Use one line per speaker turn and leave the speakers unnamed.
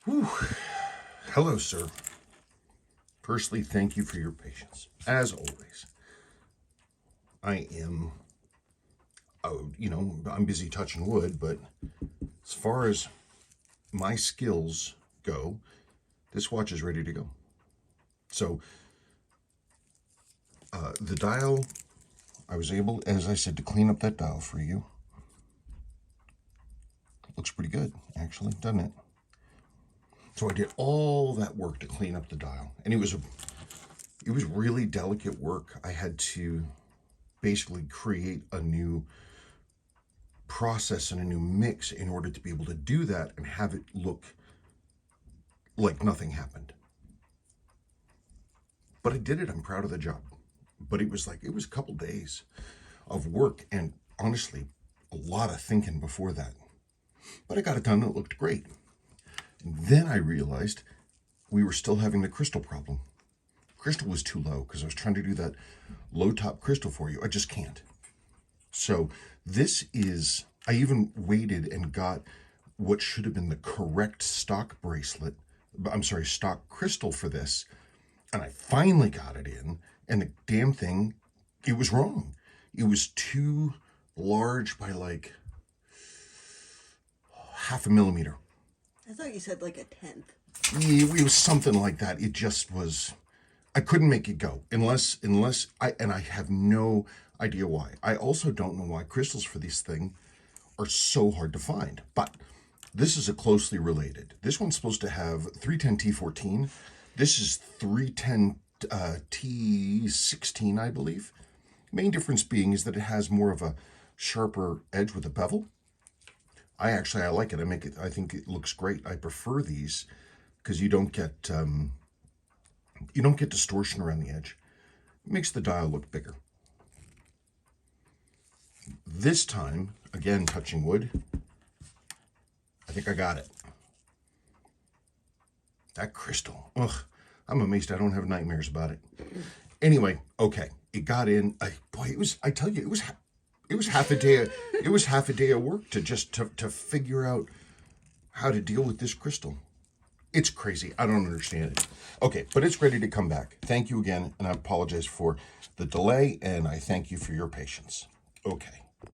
Whew. Hello, sir. Firstly, thank you for your patience. As always, I am, I'm busy touching wood, but as far as my skills go, this watch is ready to go. So, the dial, I was able, as I said, to clean up that dial for you. It looks pretty good, actually, doesn't it? So I did all that work to clean up the dial, and it was really delicate work. I had to basically create a new process and a new mix in order to be able to do that and have it look like nothing happened. But I did it. I'm proud of the job. But it was a couple days of work and honestly a lot of thinking before that. But I got it done and it looked great. And then I realized we were still having the crystal problem. Crystal was too low because I was trying to do that low top crystal for you. I just can't. So I even waited and got what should have been the correct stock stock crystal for this. And I finally got it in, and the damn thing, it was wrong. It was too large by like half a millimeter.
I thought you said like a tenth.
It was something like that. It just was, I couldn't make it go unless I have no idea why. I also don't know why crystals for this thing are so hard to find, but this is a closely related. This one's supposed to have 310T14. This is 310T16, I believe. Main difference being is that it has more of a sharper edge with a bevel. I like it. I think it looks great. I prefer these because you don't get distortion around the edge. It makes the dial look bigger. This time, again, touching wood, I think I got it. That crystal, ugh, I'm amazed I don't have nightmares about it. Anyway, okay, it got in. It was half a day. It was half a day of work to figure out how to deal with this crystal. It's crazy. I don't understand it. Okay, but it's ready to come back. Thank you again, and I apologize for the delay, and I thank you for your patience. Okay.